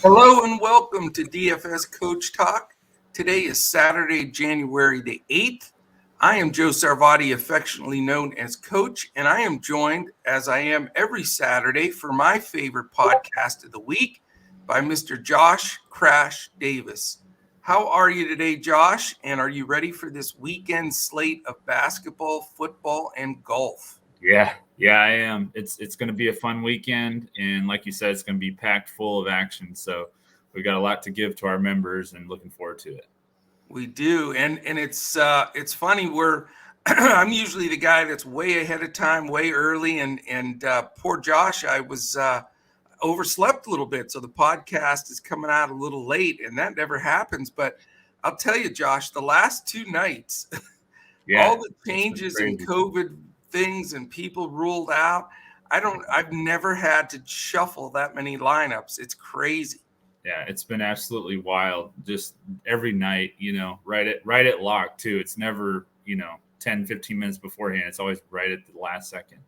Hello and welcome to DFS Coach Talk. Today is Saturday, January the 8th. I am Joe Sarvati, affectionately known as Coach, and I am joined, as I am every Saturday, for my favorite podcast of the week by Mr. Josh Crash Davis. How are you today, Josh? And are you ready for this weekend slate of basketball, football, and golf? Yeah, I am. It's going to be a fun weekend, and like you said, it's going to be packed full of action. So we've got a lot to give to our members, and looking forward to it. We do, and it's funny. I'm usually the guy that's way ahead of time, way early, and poor Josh, I was overslept a little bit, so the podcast is coming out a little late, and that never happens. But I'll tell you, Josh, the last two nights, all the changes in COVID things and people ruled out. I've never had to shuffle that many lineups. It's crazy. Yeah, it's been absolutely wild. Just every night, right at lock too. It's never, 10, 15 minutes beforehand. It's always right at the last second.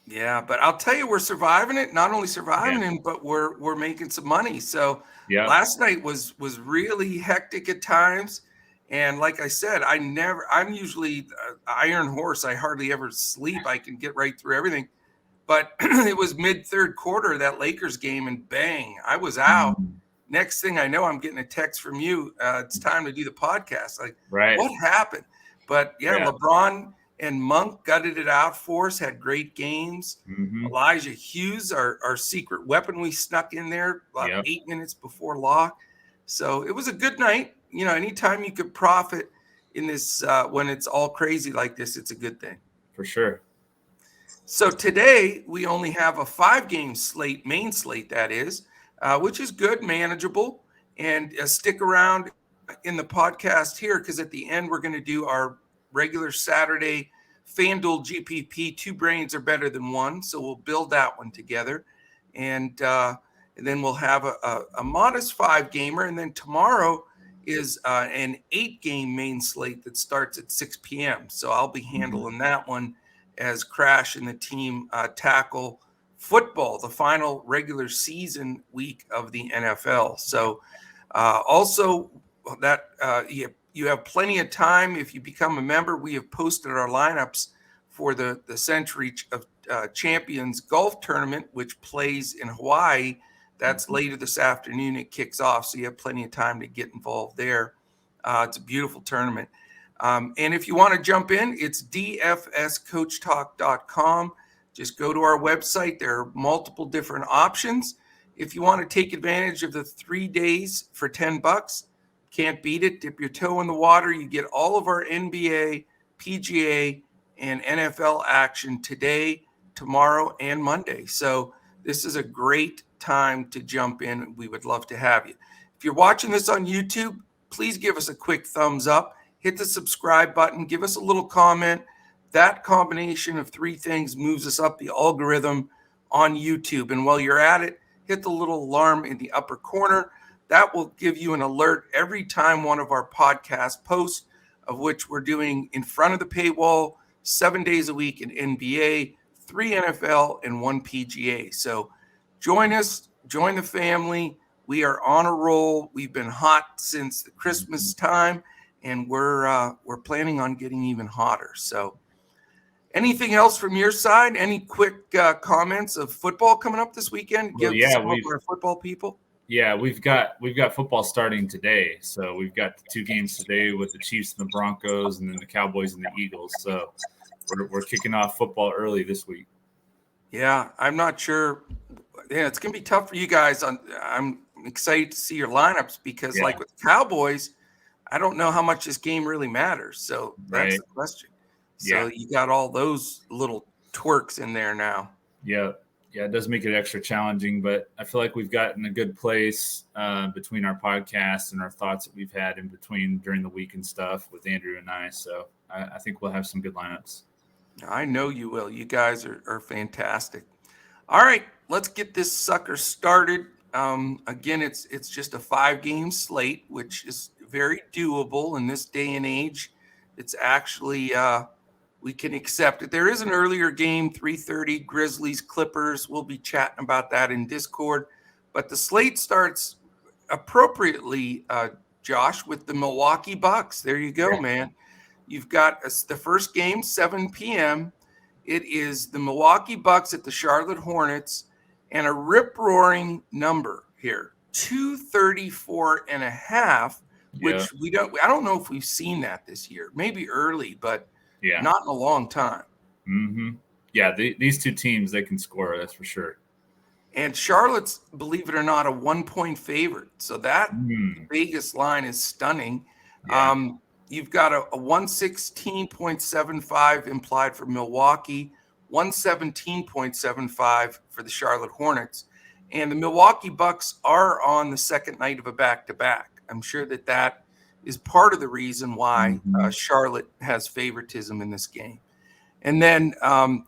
Yeah, but I'll tell you, we're surviving it. Not only surviving it, but we're making some money. So last night was really hectic at times. And like I said, I'm usually an iron horse. I hardly ever sleep. I can get right through everything. But it was mid-third quarter, that Lakers game, and bang, I was out. Next thing I know, I'm getting a text from you. It's time to do the podcast. Like, what happened? But, LeBron and Monk gutted it out for us, had great games. Elijah Hughes, our secret weapon we snuck in there about 8 minutes before lock. So it was a good night. Anytime you could profit in this, when it's all crazy like this, it's a good thing. For sure. So today we only have a 5-game slate, main slate that is, which is good, manageable. And stick around in the podcast here, because at the end we're going to do our regular Saturday FanDuel GPP. 2 brains are better than one, so we'll build that one together. And then we'll have a modest 5-gamer. And then tomorrow is an 8-game main slate that starts at 6 p.m. So I'll be handling that one as Crash and the team tackle football, the final regular season week of the NFL. So also that you have plenty of time. If you become a member, we have posted our lineups for the Century of Champions golf tournament, which plays in Hawaii. That's later this afternoon. It kicks off, so you have plenty of time to get involved there. It's a beautiful tournament. And if you want to jump in, it's dfscoachtalk.com. Just go to our website. There are multiple different options. If you want to take advantage of the 3 days for $10, can't beat it. Dip your toe in the water. You get all of our NBA, PGA, and NFL action today, tomorrow, and Monday. So this is a great time to jump in. We would love to have you. If you're watching this on YouTube, please give us a quick thumbs up. Hit the subscribe button. Give us a little comment. That combination of 3 things moves us up the algorithm on YouTube. And while you're at it, hit the little alarm in the upper corner. That will give you an alert every time one of our podcast posts, of which we're doing in front of the paywall 7 days a week in NBA, 3 NFL, and 1 PGA. So join us, join the family. We are on a roll. We've been hot since the Christmas time, and we're planning on getting even hotter. So anything else from your side? Any quick comments of football coming up this weekend? Give some of our football people. Yeah, we've got football starting today. So we've got the 2 games today with the Chiefs and the Broncos, and then the Cowboys and the Eagles. So we're kicking off football early this week. Yeah, I'm not sure. Yeah, it's going to be tough for you guys. I'm excited to see your lineups because, like with the Cowboys, I don't know how much this game really matters. So that's the question. So you got all those little twerks in there now. Yeah, it does make it extra challenging, but I feel like we've gotten a good place between our podcast and our thoughts that we've had in between during the week and stuff with Andrew and I. So I think we'll have some good lineups. I know you will. You guys are fantastic. All right, let's get this sucker started. Again, it's just a 5-game slate, which is very doable in this day and age. It's actually we can accept it. There is an earlier game, 3:30, Grizzlies, Clippers. We'll be chatting about that in Discord. But the slate starts appropriately, Josh, with the Milwaukee Bucks. There you go, man. You've got the first game, 7 p.m. It is the Milwaukee Bucks at the Charlotte Hornets, and a rip-roaring number here, 234.5, which I don't know if we've seen that this year. Maybe early, but not in a long time. Mm-hmm. Yeah, these two teams, they can score, that's for sure. And Charlotte's, believe it or not, a 1-point favorite. So that Vegas line is stunning. Yeah. You've got a 116.75 implied for Milwaukee, 117.75 for the Charlotte Hornets. And the Milwaukee Bucks are on the second night of a back-to-back. I'm sure that is part of the reason why Charlotte has favoritism in this game. And then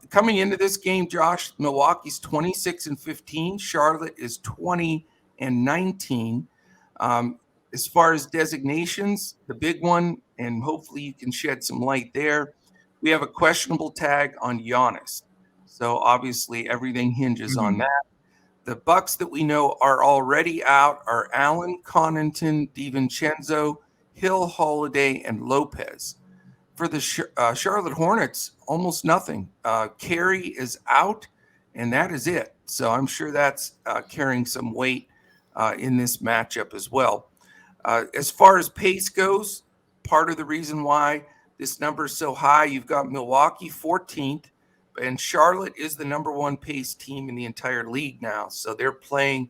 coming into this game, Josh, Milwaukee's 26-15. Charlotte is 20-19. As far as designations, the big one, and hopefully you can shed some light there, we have a questionable tag on Giannis. So obviously everything hinges on that. The Bucks that we know are already out are Allen, Connaughton, DiVincenzo, Hill, Holiday, and Lopez. For the Charlotte Hornets, almost nothing. Carey is out, and that is it. So I'm sure that's carrying some weight in this matchup as well. As far as pace goes, part of the reason why this number is so high, you've got Milwaukee 14th, and Charlotte is the number one pace team in the entire league now. So they're playing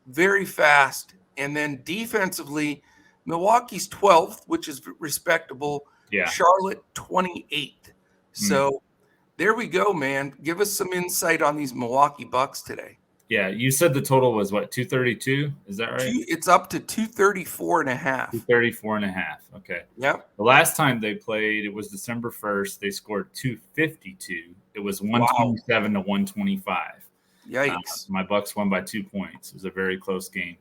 very fast. And then defensively, Milwaukee's 12th, which is respectable. Yeah. Charlotte 28th. So there we go, man. Give us some insight on these Milwaukee Bucks today. Yeah, you said the total was what, 232? Is that right? It's up to 234.5. 234.5. Okay. Yep. The last time they played, it was December 1st. They scored 252. It was 127 to 125. Yikes. My Bucks won by 2 points. It was a very close game.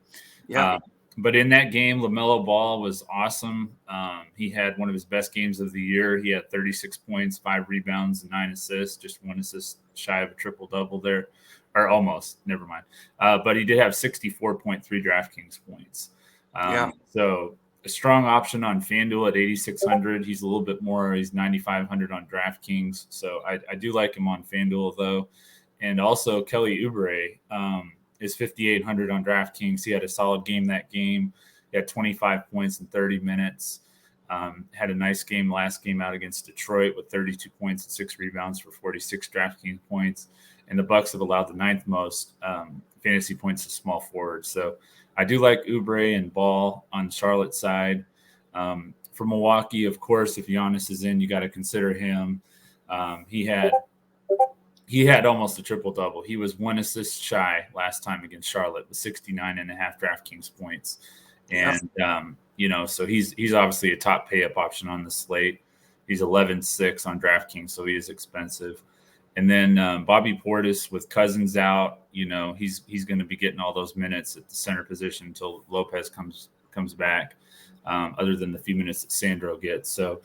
Yeah. But in that game, LaMelo Ball was awesome. He had one of his best games of the year. He had 36 points, 5 rebounds, and 9 assists, just 1 assist shy of a triple-double there. Or almost, never mind. But he did have 64.3 DraftKings points. So a strong option on FanDuel at 8,600. He's a little bit more. He's 9,500 on DraftKings. So I do like him on FanDuel, though. And also Kelly Oubre is 5,800 on DraftKings. He had a solid game that game. He had 25 points in 30 minutes. Had a nice game last game out against Detroit with 32 points and 6 rebounds for 46 DraftKings points. And the Bucks have allowed the 9th most fantasy points to small forwards. So I do like Oubre and Ball on Charlotte's side. For Milwaukee, of course, if Giannis is in, you got to consider him. He had almost a triple-double. He was 1 assist shy last time against Charlotte with 69.5 DraftKings points. And, so he's obviously a top pay-up option on the slate. He's 11-6 on DraftKings, so he is expensive. And then Bobby Portis with Cousins out, he's going to be getting all those minutes at the center position until Lopez comes back, other than the few minutes that Sandro gets. So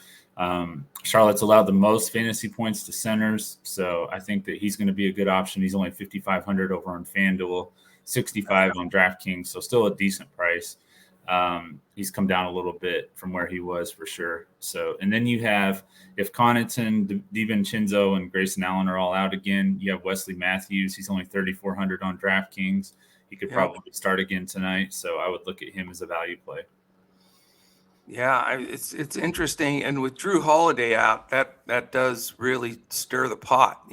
Charlotte's allowed the most fantasy points to centers, so I think that he's going to be a good option. He's only 5,500 over on FanDuel, 65 on DraftKings, so still a decent price. He's come down a little bit from where he was for sure. So, and then you have, if Connaughton, DiVincenzo, and Grayson Allen are all out again, you have Wesley Matthews. He's only 3,400 on DraftKings. He could probably start again tonight, so I would look at him as a value play. Yeah, it's interesting, and with Drew Holiday out, that does really stir the pot.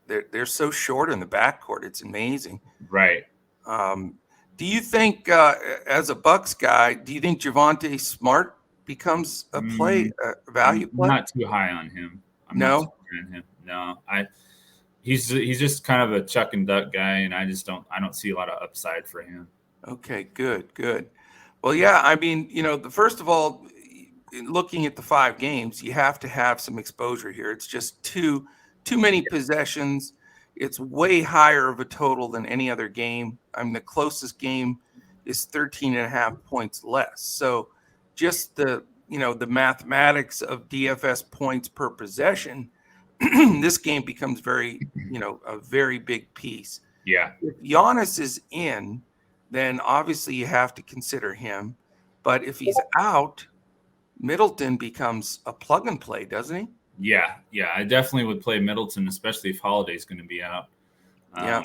They're so short in the backcourt; it's amazing. Right. Do you think, as a Bucks guy, do you think Javonte Smart becomes a value play? I'm not too high on him. No. He's just kind of a chuck and duck guy, and I don't see a lot of upside for him. Okay, good. Well, yeah, I mean, first of all, looking at the 5 games, you have to have some exposure here. It's just too many possessions. It's way higher of a total than any other game. I mean, the closest game is 13.5 points less. So just the mathematics of DFS points per possession, this game becomes a very big piece. Yeah. If Giannis is in, then obviously you have to consider him. But if he's out, Middleton becomes a plug and play, doesn't he? Yeah, I definitely would play Middleton, especially if Holiday's going to be out. Yeah.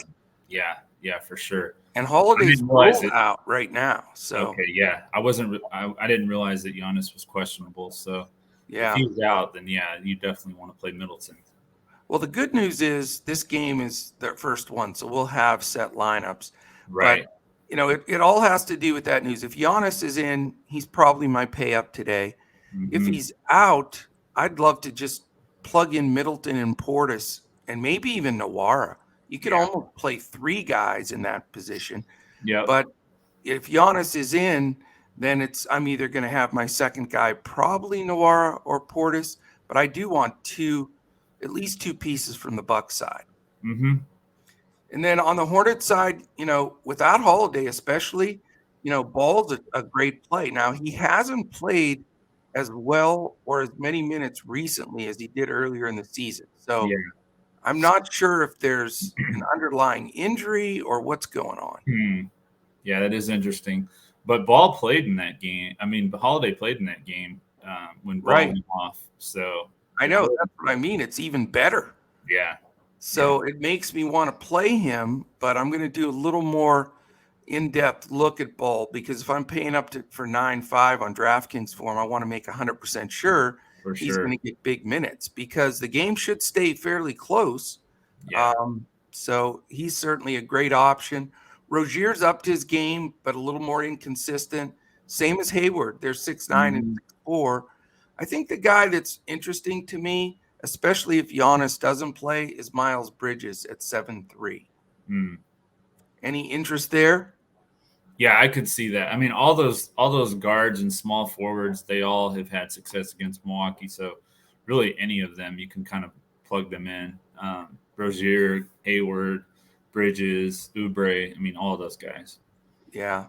Yeah, for sure. And I Holiday's didn't realize ruled it. out right now. So Okay, yeah, I didn't realize that Giannis was questionable. So if yeah. he's out, then yeah, you definitely want to play Middleton. Well, the good news is this game is the first one, so we'll have set lineups. But Right. it all has to do with that news. If Giannis is in, he's probably my pay up today. If Mm-hmm. he's out, I'd love to just plug in Middleton and Portis and maybe even Nawara. You could Yeah. almost play 3 guys in that position. Yep. But if Giannis is in, then I'm either going to have my second guy, probably Nawara or Portis, but I do want at least 2 pieces from the Bucks side. Mm-hmm. And then on the Hornets side, without Holiday especially, Ball's a great play. Now, he hasn't played as well or as many minutes recently as he did earlier in the season. So Yeah. I'm not sure if there's an underlying injury or what's going on. Yeah, that is interesting. But Ball played in that game. I mean, Holiday played in that game when Ball Right. went off. So I know. That's what I mean. It's even better. Yeah. So it makes me want to play him, but I'm going to do a little more in-depth look at Ball because if I'm paying up for 9.5 on DraftKings for him, I want to make 100% sure For he's sure. going to get big minutes because the game should stay fairly close. Yeah. So he's certainly a great option. Rozier's upped his game, but a little more inconsistent. Same as Hayward. They're 6'9" and 6'4". I think the guy that's interesting to me, especially if Giannis doesn't play, is Miles Bridges at 7'3". Any interest there? Yeah, I could see that. I mean, all those guards and small forwards, they all have had success against Milwaukee. So really any of them, you can kind of plug them in. Rozier, Hayward, Bridges, Oubre, I mean, all of those guys. Yeah.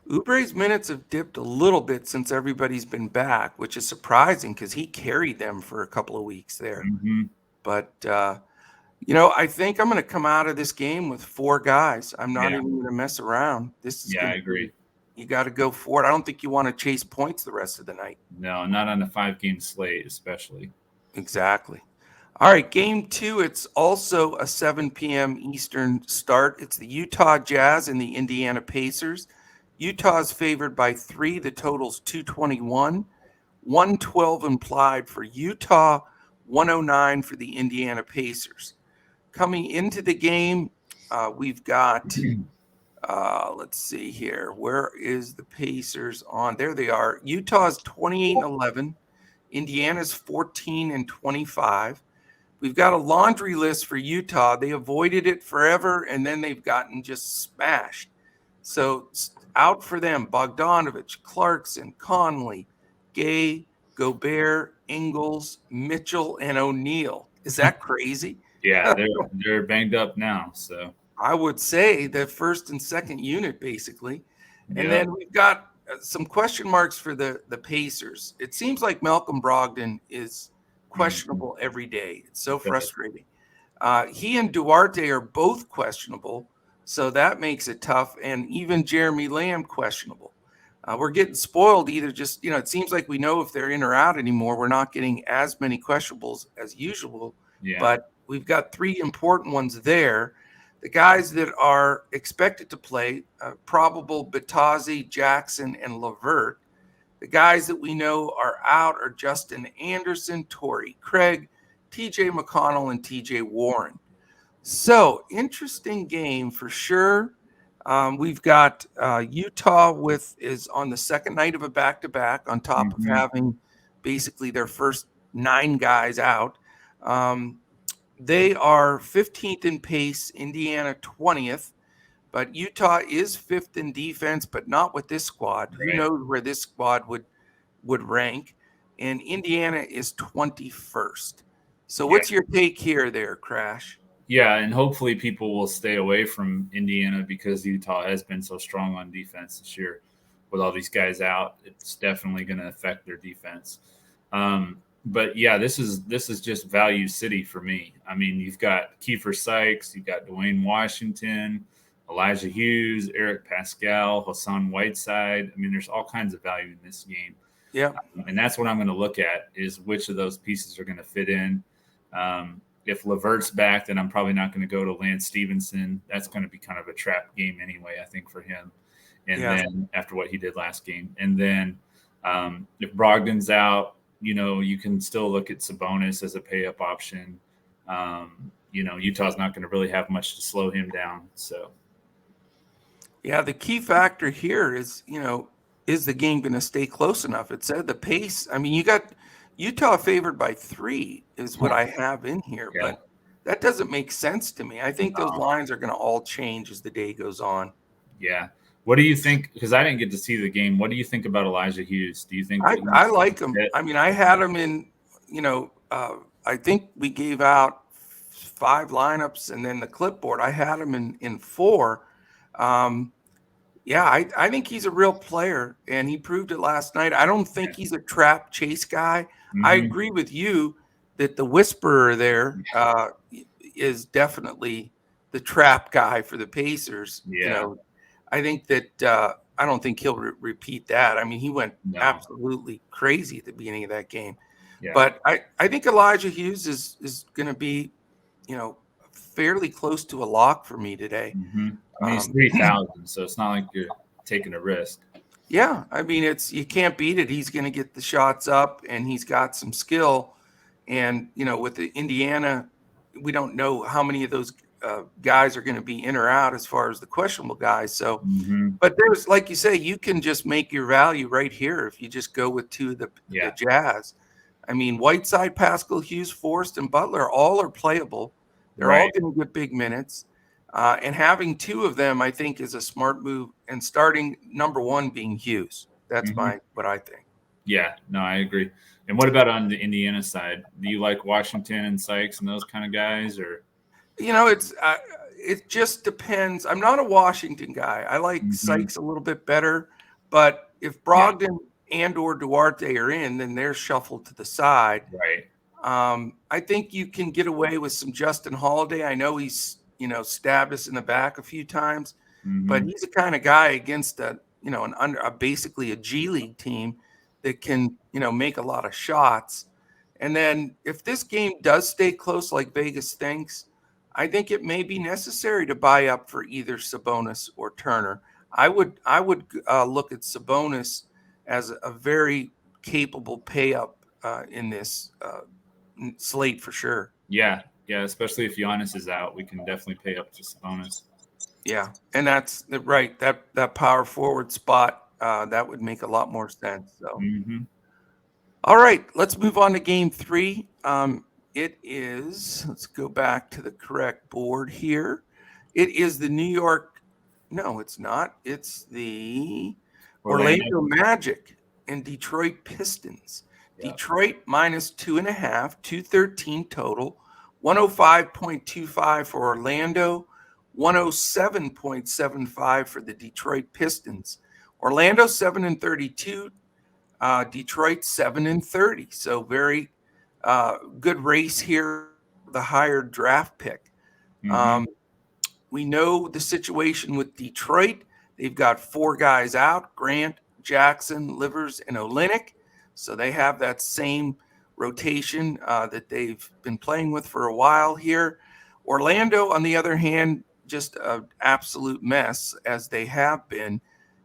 Oubre's minutes have dipped a little bit since everybody's been back, which is surprising because he carried them for a couple of weeks there. But, I think I'm going to come out of this game with 4 guys. I'm not even going to mess around. I agree. You got to go for it. I don't think you want to chase points the rest of the night. No, not on a 5-game slate, especially. Exactly. All right, game 2, it's also a 7 p.m. Eastern start. It's the Utah Jazz and the Indiana Pacers. Utah's favored by 3. The total's 221. 112 implied for Utah, 109 for the Indiana Pacers. Coming into the game, we've got, let's see here. Where is the Pacers on? There they are. Utah's 28-11. Indiana's 14-25. We've got a laundry list for Utah. They avoided it forever, and then they've gotten just smashed. So out for them, Bogdanovich, Clarkson, Conley, Gay, Gobert, Ingles, Mitchell, and O'Neal. Is that crazy? Yeah, they're banged up now. So I would say the first and second unit, basically. And then we've got some question marks for the Pacers. It seems like Malcolm Brogdon is questionable every day. It's so frustrating. He and Duarte are both questionable, so that makes it tough. And even Jeremy Lamb questionable. We're getting spoiled either just, it seems like we know if they're in or out anymore. We're not getting as many questionables as usual. Yeah. But we've got 3 important ones there. The guys that are expected to play, probable Batazi, Jackson, and LeVert. The guys that we know are out are Justin Anderson, Torrey Craig, TJ McConnell, and TJ Warren. So, interesting game for sure. We've got Utah is on the second night of a back-to-back on top of having basically their first 9 guys out. They are 15th in pace, Indiana 20th, but Utah is 5th in defense, but not with this squad. Who knows where this squad would rank? And Indiana is 21st. So what's your take here there, Crash? Yeah, and hopefully people will stay away from Indiana because Utah has been so strong on defense this year. With all these guys out, it's definitely going to affect their defense. But yeah, this is just value city for me. I mean, you've got Kiefer Sykes, you've got Dwayne Washington, Elijah Hughes, Eric Pascal, Hassan Whiteside. I mean, there's all kinds of value in this game. Yeah. And that's what I'm going to look at is which of those pieces are going to fit in. If Levert's back, then I'm probably not going to go to Lance Stevenson. That's going to be kind of a trap game anyway, I think, for him. And then after what he did last game. And then if Brogdon's out, you can still look at Sabonis as a pay-up option. Utah's not going to really have much to slow him down. So, yeah, the key factor here is, is the game going to stay close enough? It said the pace. I mean, you got Utah favored by 3 is what I have in here, but that doesn't make sense to me. I think those lines are going to all change as the day goes on. Yeah. What do you think? Because I didn't get to see the game. What do you think about Elijah Hughes? Do you think I like him? I mean, I had him in, I think we gave out 5 lineups and then the clipboard. I had him in 4. I think he's a real player, and he proved it last night. I don't think he's a trap chase guy. Mm-hmm. I agree with you that the whisperer there is definitely the trap guy for the Pacers. Yeah. I think that I don't think he'll repeat that. I mean, he went absolutely crazy at the beginning of that game. Yeah. But I think Elijah Hughes is going to be, fairly close to a lock for me today. Mm-hmm. I mean, it's 3,000, so it's not like you're taking a risk. Yeah, I mean, you can't beat it. He's going to get the shots up, and he's got some skill. And, with the Indiana, we don't know how many of those guys are going to be in or out as far as the questionable guys. So, but there's, like you say, you can just make your value right here if you just go with 2 of the Jazz. I mean, Whiteside, Pascal, Hughes, Forrest, and Butler all are playable. They're all going to get big minutes. And having 2 of them, I think, is a smart move. And starting number 1 being Hughes. That's what I think. Yeah, no, I agree. And what about on the Indiana side? Do you like Washington and Sykes and those kind of guys, or? It just depends. I'm not a Washington guy. I like Sykes a little bit better. But if Brogdon and or Duarte are in, then they're shuffled to the side. Right. I think you can get away with some Justin Holiday. I know he's, stabbed us in the back a few times, but he's the kind of guy against basically a G League team that can, make a lot of shots. And then if this game does stay close like Vegas thinks, I think it may be necessary to buy up for either Sabonis or Turner. I would look at Sabonis as a very capable pay up in this slate for sure. Yeah, especially if Giannis is out, we can definitely pay up to Sabonis. Yeah, and that's right. That power forward spot that would make a lot more sense. So, All right, let's move on to game 3. It is. Let's go back to the correct board here. It is the New York. No, it's not. It's the Orlando Magic and Detroit Pistons. Yeah. Detroit minus 2.5, 213 total, 105.25 for Orlando, 107.75 for the Detroit Pistons. Orlando 7-32, Detroit 7-30. So very good race here, the higher draft pick. We know the situation with Detroit. They've got 4 guys out: Grant, Jackson, Livers, and Olynyk. So they have that same rotation that they've been playing with for a while here. Orlando, on the other hand, just an absolute mess, as they have been.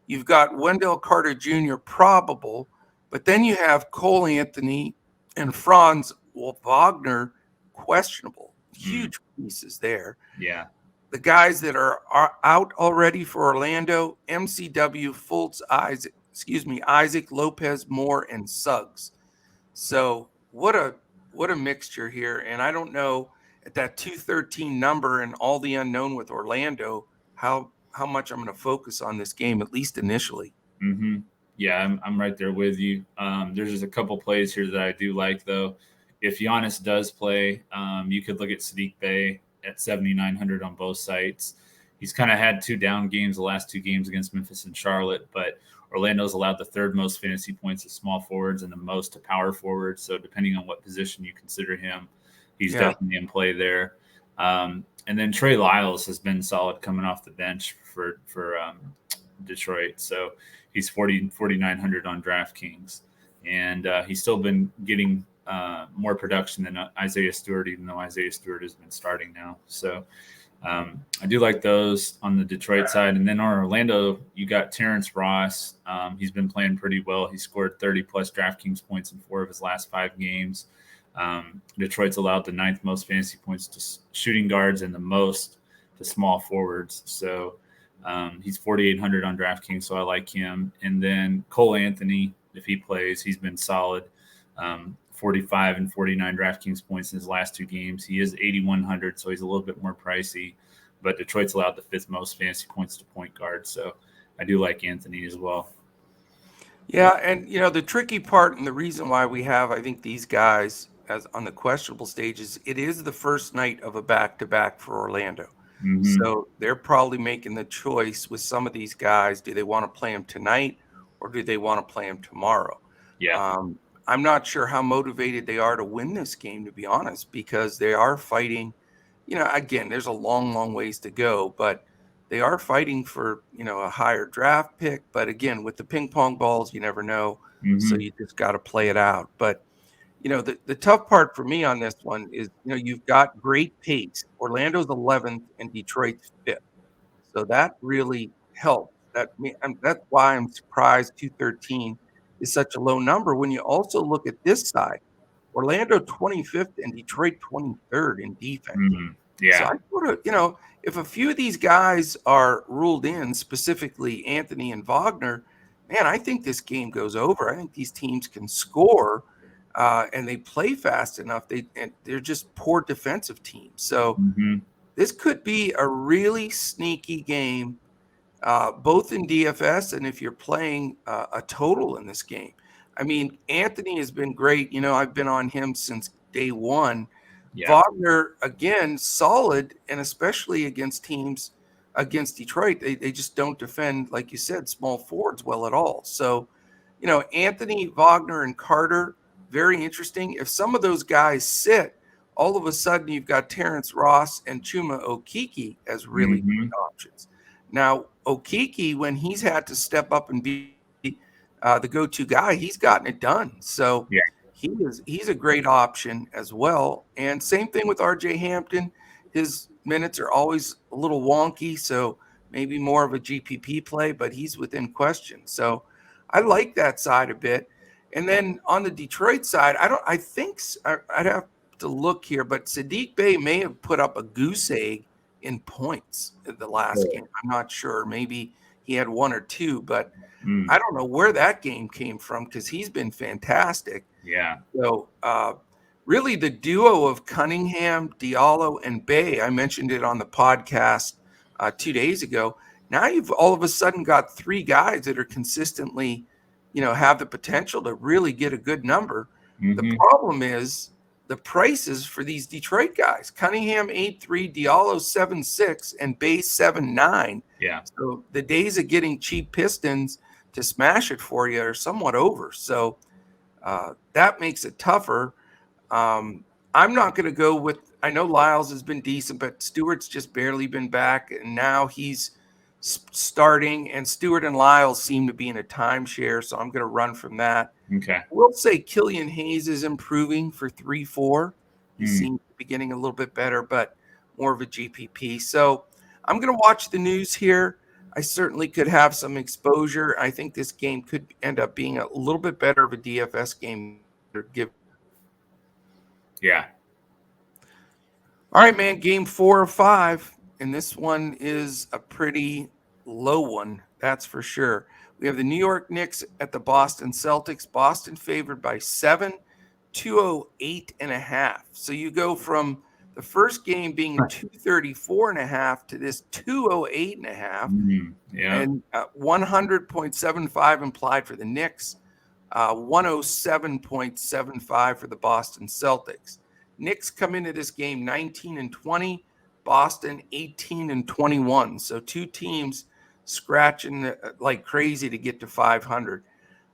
You've got Wendell Carter Jr. probable, but then you have Cole Anthony and Franz Wagner questionable. Huge pieces there. Yeah. The guys that are out already for Orlando: MCW, Fultz, Isaac, Lopez, Moore, and Suggs. So what a mixture here. And I don't know, at that 213 number and all the unknown with Orlando, how much I'm going to focus on this game, at least initially. Yeah, I'm right there with you. There's just a couple plays here that I do like, though. If Giannis does play, you could look at Sadiq Bey at 7,900 on both sites. He's kind of had 2 down games the last 2 games against Memphis and Charlotte, but Orlando's allowed the 3rd most fantasy points to small forwards and the most to power forwards. So depending on what position you consider him, he's definitely in play there. And then Trey Lyles has been solid coming off the bench for Detroit. So he's 4,900 on DraftKings. And he's still been getting more production than Isaiah Stewart, even though Isaiah Stewart has been starting now. So I do like those on the Detroit side. And then on Orlando, you got Terrence Ross. He's been playing pretty well. He scored 30-plus DraftKings points in 4 of his last 5 games. Detroit's allowed the 9th most fantasy points to shooting guards and the most to small forwards. So he's 4,800 on DraftKings, so I like him. And then Cole Anthony, if he plays, he's been solid. 45 and 49 DraftKings points in his last 2 games. He is 8,100, so he's a little bit more pricey. But Detroit's allowed the 5th most fantasy points to point guard, so I do like Anthony as well. Yeah, and the tricky part and the reason why we have, I think, these guys as on the questionable stages, it is the first night of a back-to-back for Orlando. Mm-hmm. So they're probably making the choice with some of these guys. Do they want to play them tonight or do they want to play them tomorrow? Yeah. I'm not sure how motivated they are to win this game, to be honest, because they are fighting. Again, there's a long, long ways to go, but they are fighting for, a higher draft pick. But again, with the ping pong balls, you never know. Mm-hmm. So you just got to play it out. But, the tough part for me on this one is, you've got great pace. Orlando's 11th and Detroit's 5th. So that really helps. That's why I'm surprised 213 is such a low number. When you also look at this side, Orlando 25th and Detroit 23rd in defense. Mm-hmm. Yeah. So I sort of, if a few of these guys are ruled in, specifically Anthony and Wagner, man, I think this game goes over. I think these teams can score and they play fast enough. They're just poor defensive teams. So Mm-hmm. this could be a really sneaky game, both in DFS and if you're playing a total in this game. I mean, Anthony has been great. I've been on him since day one. Yeah. Wagner, again, solid, and especially against teams against Detroit, they just don't defend, like you said, small forwards well at all. So, Anthony, Wagner, and Carter, very interesting. If some of those guys sit, all of a sudden you've got Terrence Ross and Chuma Okeke as really Mm-hmm. good options. Now, Okeke, when he's had to step up and be the go-to guy, he's gotten it done. So Yeah. he's a great option as well. And same thing with RJ Hampton. His minutes are always a little wonky, so maybe more of a GPP play, but he's within question. So I like that side a bit. And then on the Detroit side, I'd have to look here, but Sadiq Bey may have put up a goose egg in points in the last game. I'm not sure. Maybe he had 1 or 2, but I don't know where that game came from because he's been fantastic. Yeah. So really the duo of Cunningham, Diallo, and Bey, I mentioned it on the podcast 2 days ago. Now you've all of a sudden got 3 guys that are consistently, have the potential to really get a good number. Mm-hmm. The problem is the prices for these Detroit guys. Cunningham 8.3, Diallo 7.6, and Bey 7.9. Yeah. So the days of getting cheap Pistons to smash it for you are somewhat over. So that makes it tougher. I'm not going to go with – I know Lyles has been decent, but Stewart's just barely been back, and now he's starting, and Stewart and Lyles seem to be in a timeshare, so I'm going to run from that. Okay. We'll say Killian Hayes is improving for 3-4. He seems to be getting a little bit better, but more of a GPP. So I'm going to watch the news here. I certainly could have some exposure. I think this game could end up being a little bit better of a DFS game. Yeah. All right, man, game 4 of 5, and this one is a pretty low one, that's for sure. We have the New York Knicks at the Boston Celtics. Boston favored by 7, 208.5. So you go from the first game being 234.5 to this 208.5. Mm-hmm. Yeah. And 100.75 implied for the Knicks, 107.75 for the Boston Celtics. Knicks come into this game 19-20, Boston 18-21. So 2 teams scratching like crazy to get to 500.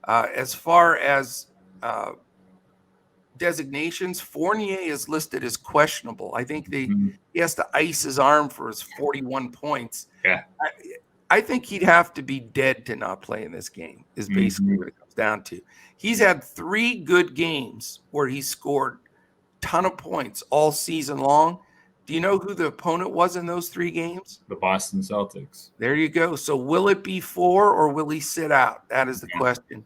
As far as designations, Fournier is listed as questionable. I think Mhm. he has to ice his arm for his 41 points. Yeah. I think he'd have to be dead to not play in this game, is basically Mhm. what it comes down to. He's had 3 good games where he scored a ton of points all season long. Do you know who the opponent was in those 3 games? The Boston Celtics. There you go. So will it be 4 or will he sit out? That is the question.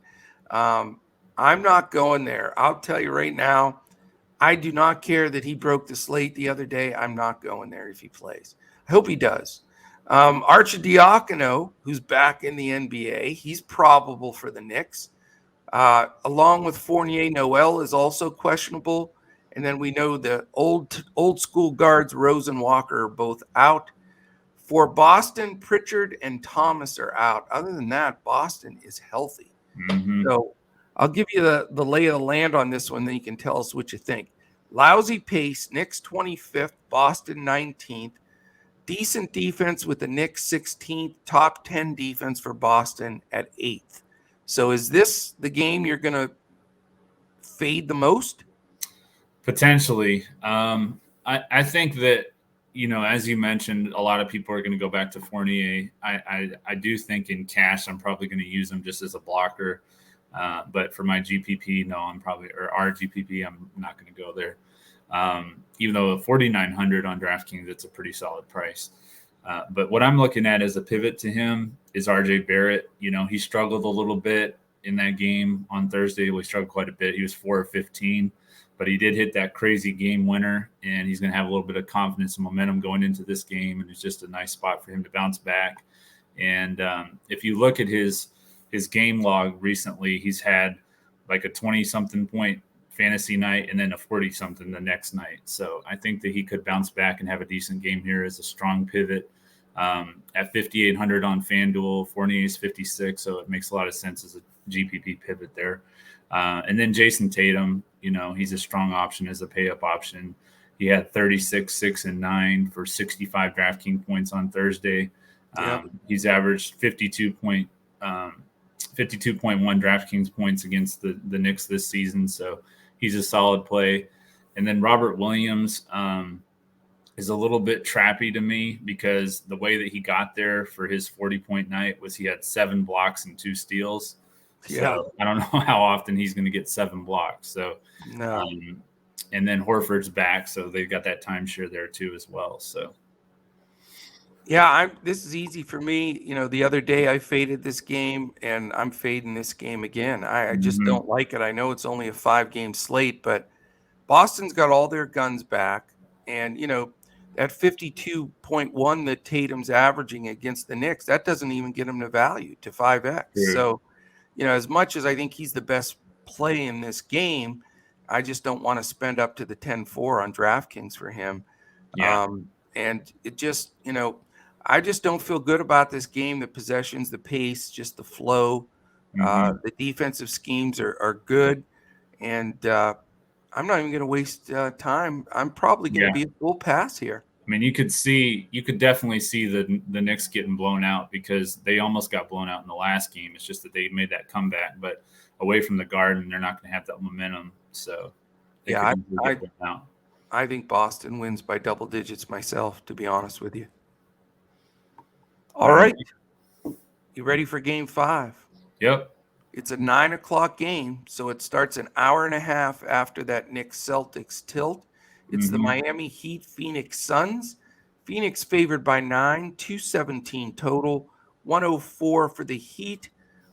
I'm not going there. I'll tell you right now, I do not care that he broke the slate the other day. I'm not going there if he plays. I hope he does. Archidiakono, who's back in the NBA, he's probable for the Knicks. Along with Fournier, Noel is also questionable. And then we know the old school guards, Rose and Walker, are both out. For Boston, Pritchard and Thomas are out. Other than that, Boston is healthy. Mhm. So I'll give you the lay of the land on this one, then you can tell us what you think. Lousy pace, Knicks 25th, Boston 19th. Decent defense with the Knicks 16th, top 10 defense for Boston at 8th. So is this the game you're going to fade the most? Potentially. I think that, as you mentioned, a lot of people are going to go back to Fournier. I do think in cash, I'm probably going to use him just as a blocker. But for my GPP, no, or our GPP, I'm not going to go there. Even though 4,900 on DraftKings, it's a pretty solid price. But what I'm looking at as a pivot to him is RJ Barrett. He struggled a little bit in that game on Thursday. We struggled quite a bit. He was 4 of 15, but he did hit that crazy game winner, and he's going to have a little bit of confidence and momentum going into this game. And it's just a nice spot for him to bounce back. And if you look at his game log recently, he's had like a 20-something point fantasy night and then a 40-something the next night. So I think that he could bounce back and have a decent game here as a strong pivot. At 5,800 on FanDuel, Fournier is 56, so it makes a lot of sense as a GPP pivot there. And then Jason Tatum, he's a strong option as a pay-up option. He had 36, 6, and 9 for 65 DraftKings points on Thursday. He's averaged 52.1 DraftKings points against the Knicks this season, so he's a solid play. And then Robert Williams is a little bit trappy to me because the way that he got there for his 40-point night was he had 7 blocks and 2 steals. So I don't know how often he's going to get 7 blocks. So no. And then Horford's back, so they've got that timeshare there too as well. So this is easy for me. The other day I faded this game, and I'm fading this game again. I just don't like it. I know it's only a 5-game slate, but Boston's got all their guns back, and that 52.1 that Tatum's averaging against the Knicks, that doesn't even get him to value to 5x. True. So, as much as I think he's the best play in this game, I just don't want to spend up to the 10-4 on DraftKings for him. Yeah. And it just, I just don't feel good about this game. The possessions, the pace, just the flow. The defensive schemes are good. And I'm not even going to waste time. I'm probably going to be a full pass here. I mean, you could definitely see the Knicks getting blown out because they almost got blown out in the last game. It's just that they made that comeback, but away from the Garden, they're not going to have that momentum. So I think Boston wins by double digits myself, to be honest with you. All right. You ready for game 5? Yep. It's a 9:00 game, so it starts an hour and a half after that Knicks Celtics tilt. It's the Miami Heat Phoenix Suns. Phoenix favored by 9, 217 total, 104 for the Heat,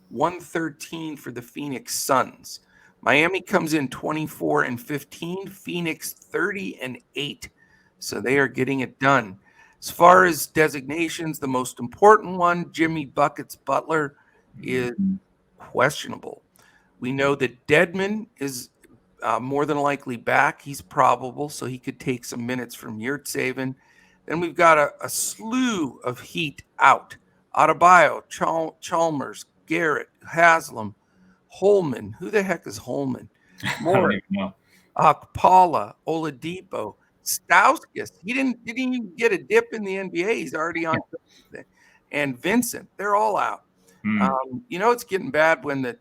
113 for the Phoenix Suns. Miami comes in 24-15, Phoenix 30-8. So they are getting it done. As far as designations, the most important one, Jimmy Buckets Butler, is questionable. We know that Dedmon is more than likely back. He's probable, so he could take some minutes from Yurtseven. Then we've got a slew of Heat out. Adebayo, Chalmers, Garrett, Haslam, Holman. Who the heck is Holman? More. Paula, Oladipo, Stauskas. He didn't even get a dip in the NBA. He's already on. And Vincent. They're all out. It's getting bad when the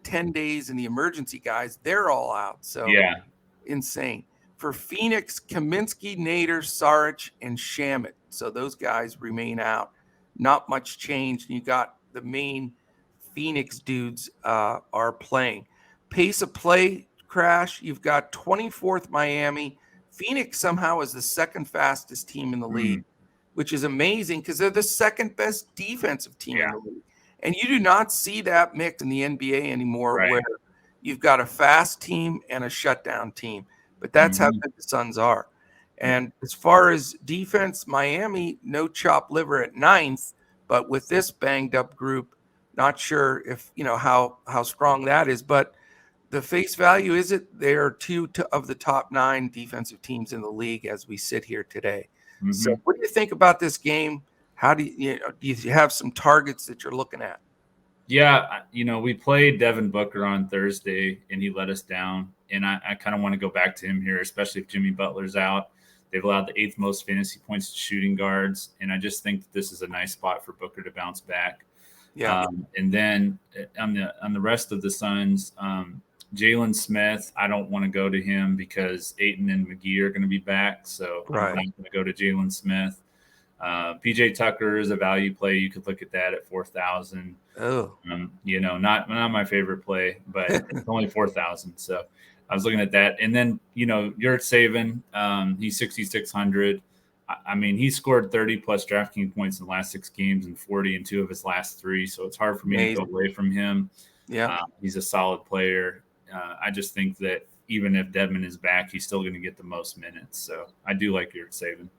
10 days and the emergency guys, they're all out. So Yeah. insane. For Phoenix, Kaminsky, Nader, Saric, and Shamet. So those guys remain out. Not much change. You got the main Phoenix dudes are playing. Pace of play crash. You've got 24th Miami. Phoenix somehow is the second fastest team in the league, which is amazing because they're the second best defensive team in the league. And you do not see that mix in the NBA anymore where you've got a fast team and a shutdown team. But that's how good the Suns are. And as far as defense, Miami, no chop liver at 9th. But with this banged up group, not sure if, how strong that is. But the face value is they are two of the top 9 defensive teams in the league as we sit here today. So what do you think about this game? How do you have some targets that you're looking at? Yeah, we played Devin Booker on Thursday, and he let us down. And I kind of want to go back to him here, especially if Jimmy Butler's out. They've allowed the 8th most fantasy points to shooting guards, and I just think that this is a nice spot for Booker to bounce back. Yeah. And then on the rest of the Suns, Jalen Smith, I don't want to go to him because Ayton and McGee are going to be back, so I'm not going to go to Jalen Smith. PJ Tucker is a value play. You could look at that at 4,000. Oh, not my favorite play, but it's only 4,000. So I was looking at that, and then you're saving. He's 6,600. I mean, he scored 30 plus DraftKings points in the last 6 games and 40 in 2 of his last 3. So it's hard for me to go away from him. Yeah, he's a solid player. I just think that even if Dedmon is back, he's still going to get the most minutes. So I do like your saving.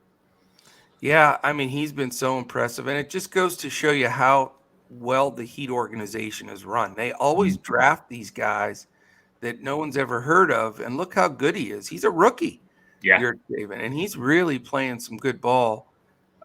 Yeah, I mean, he's been so impressive, and it just goes to show you how well the Heat organization is run. They always draft these guys that no one's ever heard of, and look how good he is. He's a rookie, and he's really playing some good ball.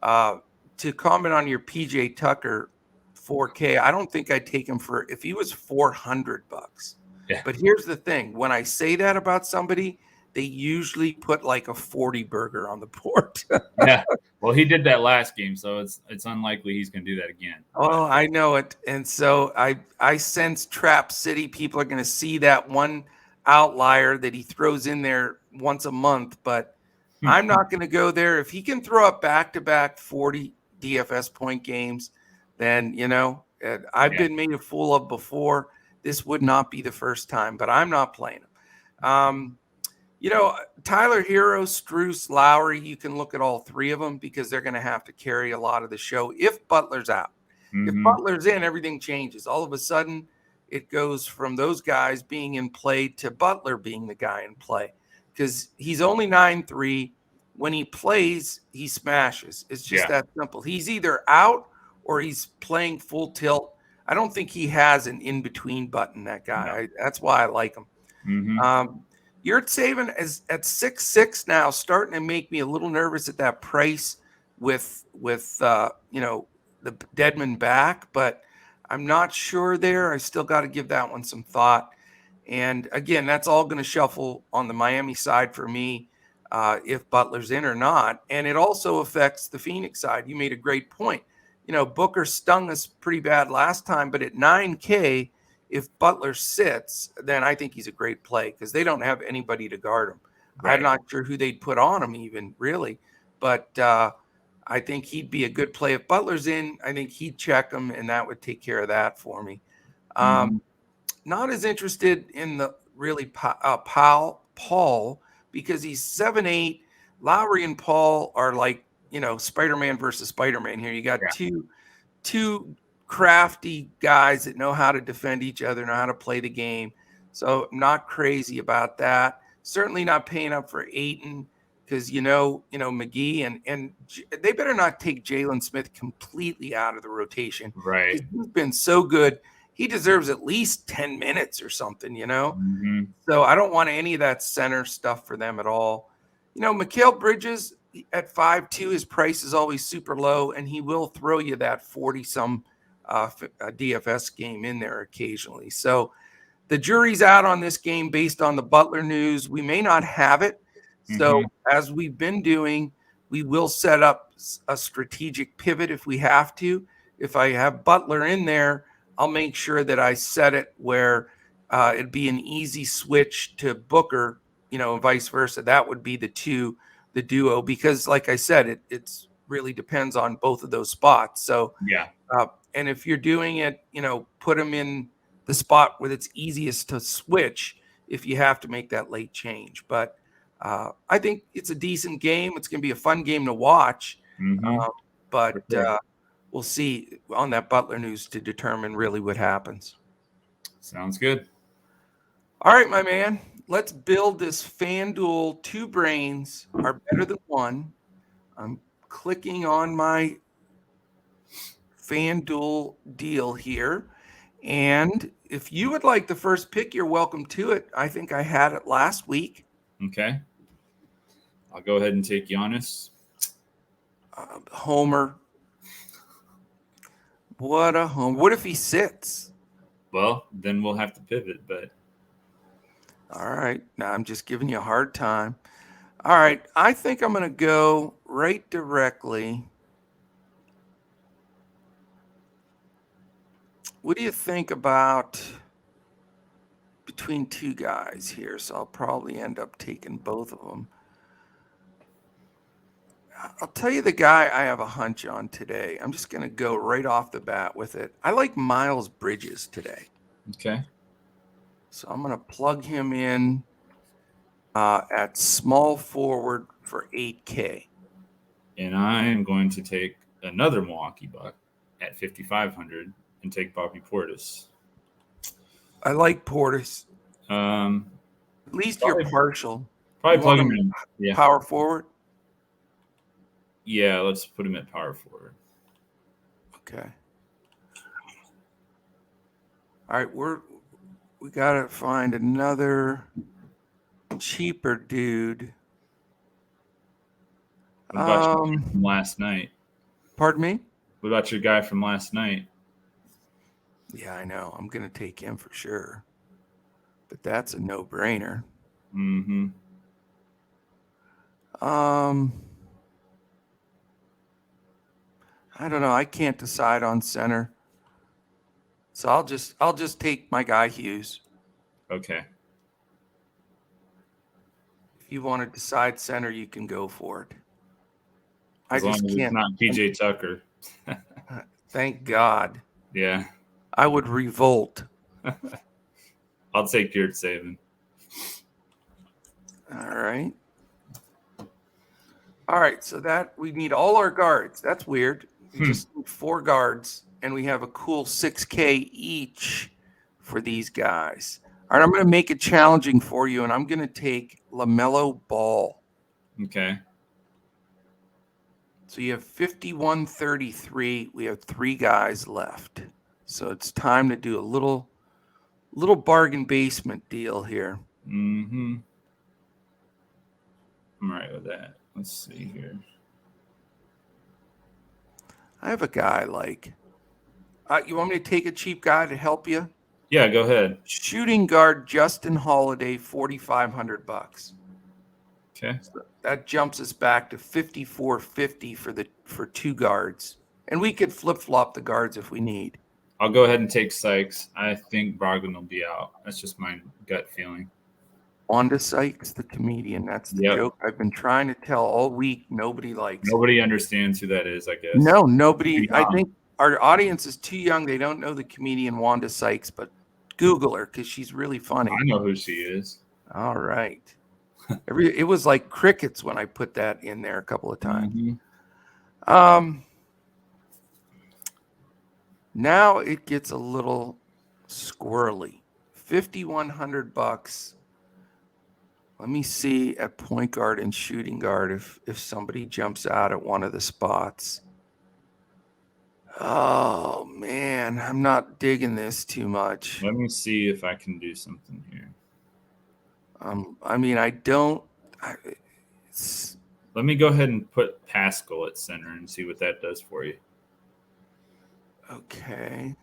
To comment on your PJ Tucker 4K, I don't think I'd take him if he was $400. Yeah. But here's the thing: when I say that about somebody, they usually put like a 40 burger on the board. Yeah. Well, he did that last game, so it's unlikely he's going to do that again. Oh, I know it. And so I sense Trap City people are going to see that one outlier that he throws in there once a month, but I'm not going to go there. If he can throw up back-to-back 40 DFS point games, then, I've been made a fool of before. This would not be the first time, but I'm not playing him. Tyler Hero, Strus, Lowry, you can look at all 3 of them because they're going to have to carry a lot of the show if Butler's out. If Butler's in, everything changes. All of a sudden, it goes from those guys being in play to Butler being the guy in play because he's only 9'3". When he plays, he smashes. It's just that simple. He's either out or he's playing full tilt. I don't think he has an in-between button, that guy. That's why I like him. You're saving at 6'6" now, starting to make me a little nervous at that price with the Dedmon back, but I'm not sure there. I still got to give that one some thought. And again, that's all going to shuffle on the Miami side for me if Butler's in or not. And it also affects the Phoenix side. You made a great point. Booker stung us pretty bad last time, but at 9K, if Butler sits, then I think he's a great play because they don't have anybody to guard him. I'm not sure who they'd put on him even, really. But I think he'd be a good play. If Butler's in, I think he'd check him, and that would take care of that for me. Not as interested in the really Paul because he's 7'8". Lowry and Paul are like, Spider-Man versus Spider-Man here. You got two crafty guys that know how to defend each other, know how to play the game. So I'm not crazy about that. Certainly not paying up for Ayton because, McGee and they better not take Jalen Smith completely out of the rotation. Right. He's been so good. He deserves at least 10 minutes or something, So I don't want any of that center stuff for them at all. Mikal Bridges at 5'2", his price is always super low, and he will throw you that 40-some DFS game in there occasionally. So the jury's out on this game based on the Butler news. We may not have it. So as we've been doing, we will set up a strategic pivot if we have to, if I have Butler in there, I'll make sure that I set it where it'd be an easy switch to Booker, and vice versa. That would be the duo, because like I said, it's really depends on both of those spots. So yeah, and if you're doing it, put them in the spot where it's easiest to switch if you have to make that late change. But I think it's a decent game. It's going to be a fun game to watch. But sure. we'll see on that Butler news to determine really what happens. Sounds good. All right, my man. Let's build this FanDuel. Two brains are better than one. I'm clicking on my FanDuel deal here. And if you would like the first pick, you're welcome to it. I think I had it last week. Okay. I'll go ahead and take Giannis. Homer. What a home. What if he sits? Well, then we'll have to pivot, but. All right. Now I'm just giving you a hard time. All right. I think I'm going to go right directly. What do you think about between two guys here? So I'll probably end up taking both of them. I'll tell you the guy I have a hunch on today. I'm just going to go right off the bat with it. I like Miles Bridges today. Okay. So I'm going to plug him in at small forward for $8K. And I am going to take another Milwaukee Buck at 5,500 and take Bobby Portis. I like Portis. At least you're partial. Probably plug him in. Yeah. Power forward? Yeah, let's put him at power forward. Okay. All right, we got to find another cheaper dude. What about your guy from last night? Pardon me? What about your guy from last night? Yeah, I know. I'm going to take him for sure. But that's a no-brainer. Mm-hmm. I don't know. I can't decide on center. So I'll just take my guy Hughes. Okay. If you want to decide center, you can go for it. As long as it's not PJ Tucker. Thank God. Yeah. I would revolt. I'll take Garrett Saban. All right. So that we need all our guards. That's weird. We just need 4 guards, and we have a cool 6K each for these guys. All right. I'm going to make it challenging for you, and I'm going to take LaMelo Ball. Okay. So you have 51-33. We have 3 guys left. So it's time to do a little bargain basement deal here. Mm-hmm. I'm right with that. Let's see here. I have a guy like you want me to take a cheap guy to help you? Yeah, go ahead. Shooting guard Justin Holiday, $4,500. Okay. So that jumps us back to $54.50 for 2 guards. And we could flip-flop the guards if we need. I'll go ahead and take Sykes. I think Brogdon will be out. That's just my gut feeling. Wanda Sykes, the comedian. That's the joke I've been trying to tell all week. Nobody likes. Nobody understands who that is, I guess. No, nobody. I think our audience is too young. They don't know the comedian Wanda Sykes, but Google her because she's really funny. I know who she is. All right. It was like crickets when I put that in there a couple of times. Mm-hmm. Now it gets a little squirrely. $5,100. Let me see at point guard and shooting guard if somebody jumps out at one of the spots. Oh man, I'm not digging this too much. Let me see if I can do something here. I mean, I don't. Let me go ahead and put Pascal at center and see what that does for you. Okay.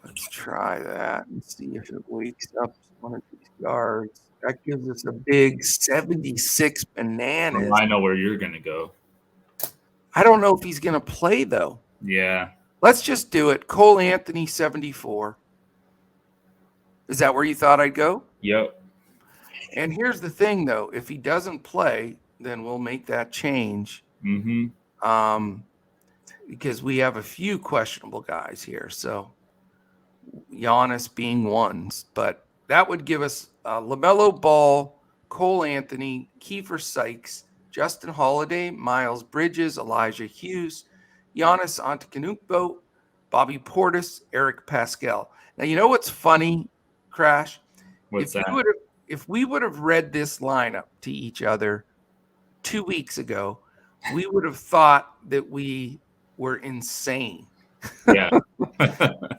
Let's try that and see if it wakes up one of these guards. That gives us a big 76 bananas. Well, I know where you're going to go. I don't know if he's going to play, though. Yeah. Let's just do it. Cole Anthony, 74. Is that where you thought I'd go? Yep. And here's the thing, though. If he doesn't play, then we'll make that change. Because we have a few questionable guys here. So Giannis being ones. But that would give us LaMelo Ball, Cole Anthony, Kiefer Sykes, Justin Holiday, Miles Bridges, Elijah Hughes, Giannis Antetokounmpo, Bobby Portis, Eric Pascal. Now, you know what's funny, Crash? What's that? If we would have read this lineup to each other 2 weeks ago, we would have thought that we were insane. Yeah.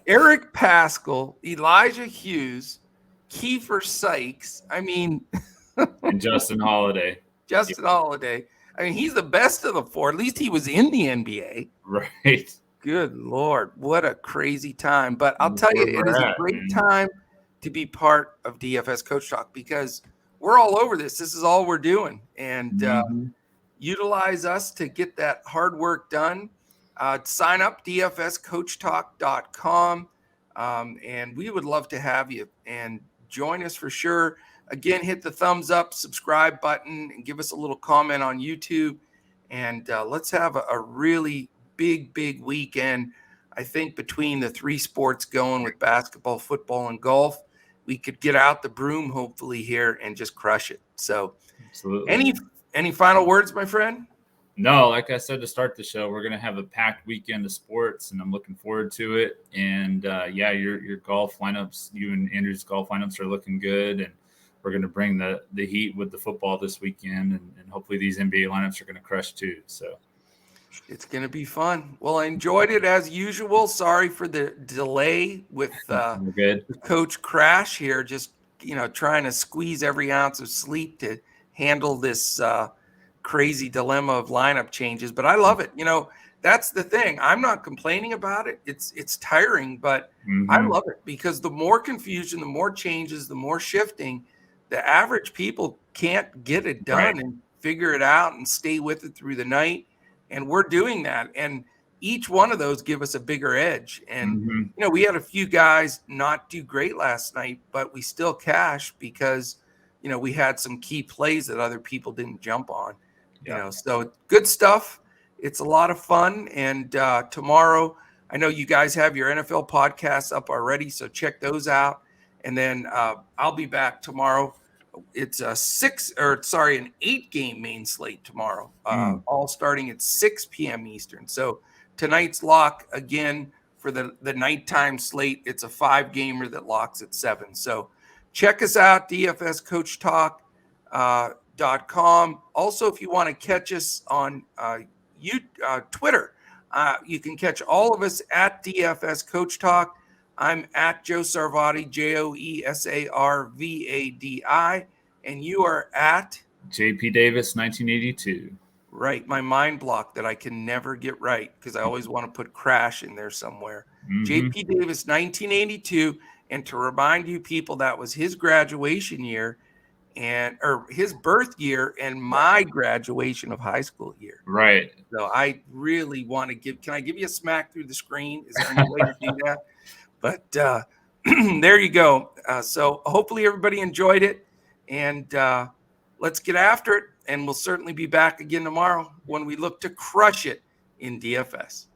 Eric Pascal, Elijah Hughes, Kiefer Sykes. I mean, and Justin Holiday. Holiday. I mean, he's the best of the four. At least he was in the NBA. Right. Good Lord. What a crazy time. But I'll tell you, it is a great time to be part of DFS Coach Talk because we're all over this. This is all we're doing. And utilize us to get that hard work done. Sign up, dfscoachtalk.com. And we would love to have you and join us for sure. Again, hit the thumbs up, subscribe button, and give us a little comment on YouTube. And let's have a really big weekend. I think between the three sports going with basketball, football, and golf, we could get out the broom hopefully here and just crush it. So absolutely. Any final words, my friend? No, like I said to start the show, we're going to have a packed weekend of sports, and I'm looking forward to it. And your golf lineups, you and Andrew's golf lineups are looking good, and we're going to bring the heat with the football this weekend, and hopefully these NBA lineups are going to crush too. So it's going to be fun. Well, I enjoyed it as usual. Sorry for the delay with Coach Crash here, just trying to squeeze every ounce of sleep to handle this crazy dilemma of lineup changes, but I love it. That's the thing. I'm not complaining about it. It's tiring, but I love it because the more confusion, the more changes, the more shifting, the average people can't get it done and figure it out and stay with it through the night. And we're doing that. And each one of those give us a bigger edge. And, we had a few guys not do great last night, but we still cashed because, we had some key plays that other people didn't jump on. So good stuff. It's a lot of fun. And tomorrow, I know you guys have your NFL podcasts up already, so check those out. And then I'll be back tomorrow. It's an 8-game main slate tomorrow, all starting at 6 p.m. Eastern. So tonight's lock again for the nighttime slate. It's a 5-gamer that locks at 7. So check us out, dfscoachtalk.com. Also, if you want to catch us on Twitter, you can catch all of us at DFS Coach Talk. I'm at Joe Sarvadi, JoeSarvadi, and you are at JP Davis, 1982. Right, my mind block that I can never get right because I always want to put Crash in there somewhere. JP Davis, 1982, and to remind you people, that was his graduation year or his birth year and my graduation of high school year. Right. So I really want to can I give you a smack through the screen? Is there any way to do that? But there you go. So hopefully everybody enjoyed it. And let's get after it. And we'll certainly be back again tomorrow when we look to crush it in DFS.